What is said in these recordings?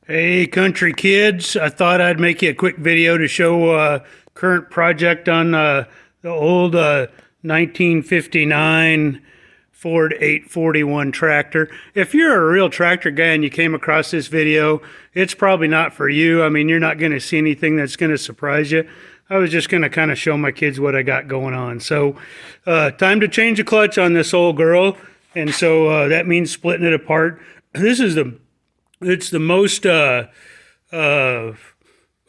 Hey, country kids. I thought I'd make you a quick video to show current project on the old 1959 Ford 841 tractor. If you're a real tractor guy and you came across this video, it's probably not for you. I mean, you're not going to see anything that's going to surprise you. I was just going to kind of show my kids what I got going on. So, time to change the clutch on this old girl. And so that means splitting it apart. It's the most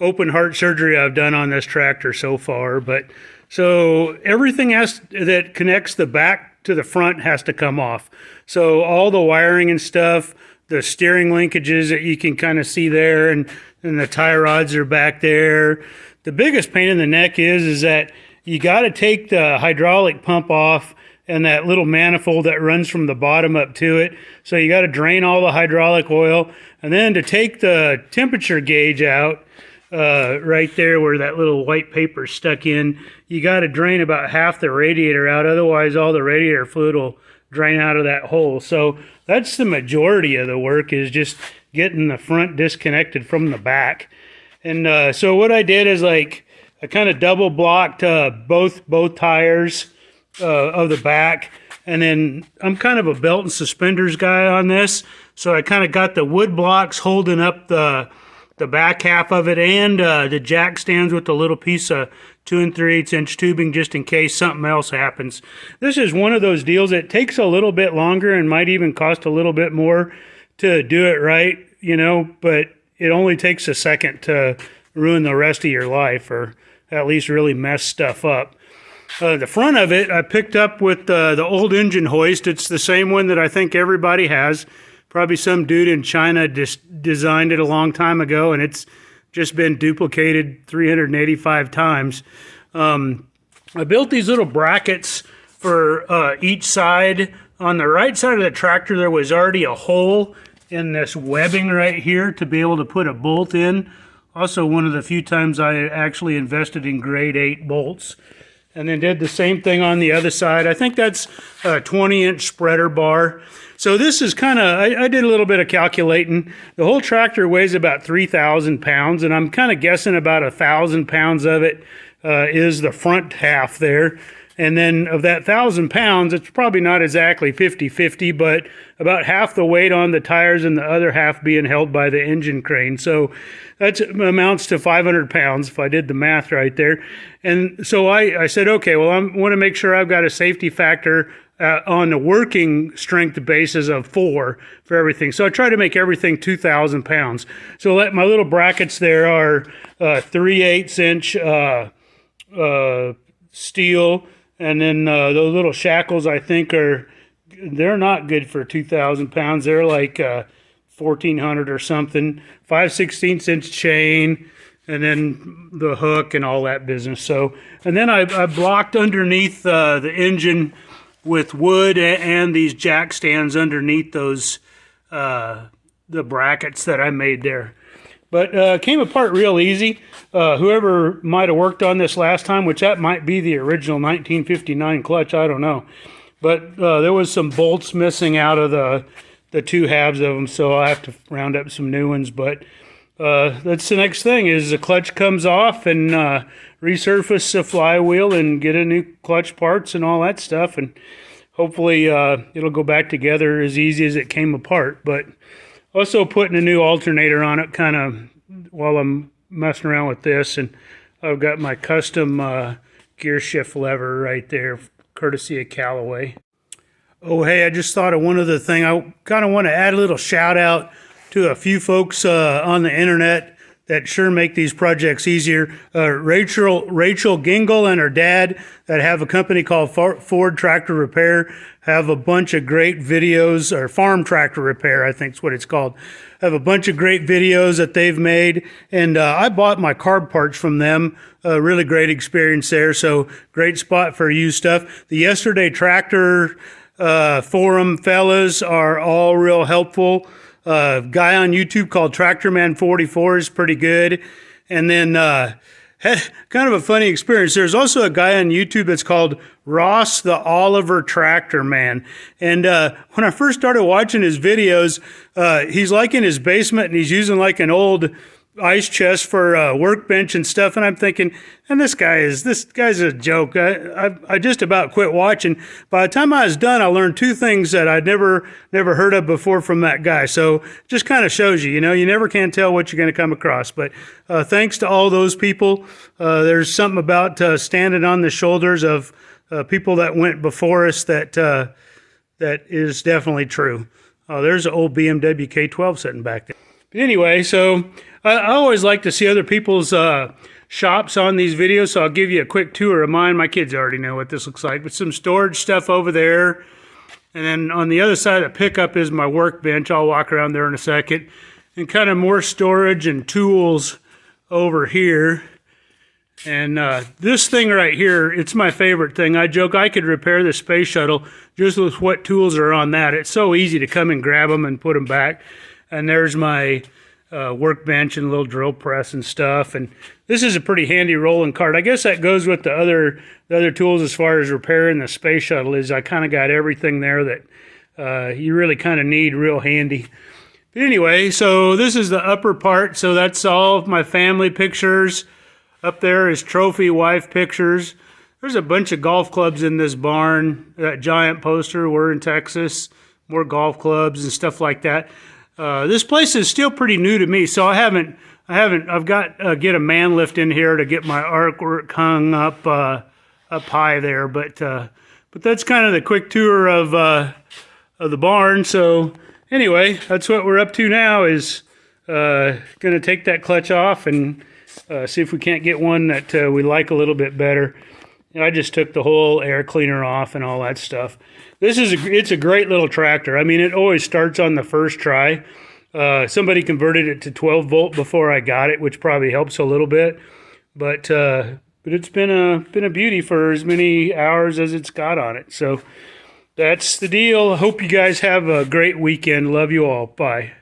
open heart surgery I've done on this tractor so far. But so everything that connects the back to the front has to come off. So all the wiring and stuff, the steering linkages that you can kind of see there, and the tie rods are back there. The biggest pain in the neck is that you got to take the hydraulic pump off and that little manifold that runs from the bottom up to it. So you got to drain all the hydraulic oil, and then to take the temperature gauge out, right there where that little white paper's stuck in, you got to drain about half the radiator out. Otherwise, all the radiator fluid will drain out of that hole. So that's the majority of the work, is just getting the front disconnected from the back. And so what I did is, like, I kind of double blocked both tires of the back, and then I'm kind of a belt and suspenders guy on this, so I kind of got the wood blocks holding up the back half of it, and the jack stands with a little piece of 2 3/8 inch tubing, just in case something else happens. This is one of those deals that takes a little bit longer and might even cost a little bit more to do it right, you know, but it only takes a second to ruin the rest of your life, or at least really mess stuff up. The front of it I picked up with the old engine hoist. It's the same one that I think everybody has. Probably some dude in China designed it a long time ago, and it's just been duplicated 385 times. I built these little brackets for each side. On the right side of the tractor, there was already a hole in this webbing right here to be able to put a bolt in. Also, one of the few times I actually invested in grade 8 bolts. And then did the same thing on the other side. I think that's a 20-inch spreader bar. So this is kind of, I did a little bit of calculating. The whole tractor weighs about 3,000 pounds, and I'm kind of guessing about 1,000 pounds of it is the front half there. And then of that 1,000 pounds, it's probably not exactly 50-50, but about half the weight on the tires and the other half being held by the engine crane. So that amounts to 500 pounds if I did the math right there. And so I said, okay, well, I want to make sure I've got a safety factor on the working strength basis of 4 for everything. So I try to make everything 2,000 pounds. So my little brackets there are 3/8 inch steel. And then those little shackles, I think, they're not good for 2,000 pounds. They're like 1,400 or something. 5/16 inch chain, and then the hook and all that business. So, and then I blocked underneath the engine with wood and these jack stands underneath those the brackets that I made there. But came apart real easy. Whoever might have worked on this last time, which that might be the original 1959 clutch, I don't know. But there was some bolts missing out of the 2 halves of them, so I'll have to round up some new ones. But that's the next thing, is the clutch comes off, and resurface the flywheel and get a new clutch parts and all that stuff. And hopefully it'll go back together as easy as it came apart. But also putting a new alternator on it kind of while I'm messing around with this. And I've got my custom gear shift lever right there, courtesy of Callaway. Oh, hey, I just thought of one other thing. I kind of want to add a little shout out to a few folks on the internet that sure make these projects easier. Rachel Gingle and her dad, that have a company called Ford Tractor Repair, have a bunch of great videos, or Farm Tractor Repair, I think is what it's called. Have a bunch of great videos that they've made, and I bought my carb parts from them. A really great experience there, so great spot for used stuff. The Yesterday Tractor forum fellas are all real helpful. Guy on YouTube called TractorMan44 is pretty good. And then had kind of a funny experience. There's also a guy on YouTube that's called Ross the Oliver Tractor Man. And when I first started watching his videos, he's like in his basement and he's using like an old ice chest for workbench and stuff. And I'm thinking, and this guy's a joke. I just about quit watching. By the time I was done, I learned two things that I'd never heard of before from that guy. So just kind of shows you, you never can tell what you're going to come across. But thanks to all those people. There's something about standing on the shoulders of people that went before us that is definitely true. Oh, there's an old BMW K12 sitting back there. But anyway, so I always like to see other people's shops on these videos, so I'll give you a quick tour of mine. My kids already know what this looks like, but some storage stuff over there. And then on the other side of the pickup is my workbench. I'll walk around there in a second. And kind of more storage and tools over here. And this thing right here, it's my favorite thing. I joke I could repair the space shuttle just with what tools are on that. It's so easy to come and grab them and put them back. And there's my workbench and little drill press and stuff. And this is a pretty handy rolling cart. I guess that goes with the other tools as far as repairing the space shuttle. Is I kind of got everything there that you really kind of need real handy. But anyway, so this is the upper part. So that's all of my family pictures. Up there is trophy wife pictures. There's a bunch of golf clubs in this barn. That giant poster, we're in Texas. More golf clubs and stuff like that. This place is still pretty new to me, so I've got to get a man lift in here to get my artwork hung up high there. But that's kind of the quick tour of the barn. So anyway, that's what we're up to now. Is going to take that clutch off and see if we can't get one that we like a little bit better. I just took the whole air cleaner off and all that stuff. It's a great little tractor. I mean, it always starts on the first try. Somebody converted it to 12 volt before I got it, which probably helps a little bit. But it's been a beauty for as many hours as it's got on it. So that's the deal. Hope you guys have a great weekend. Love you all. Bye.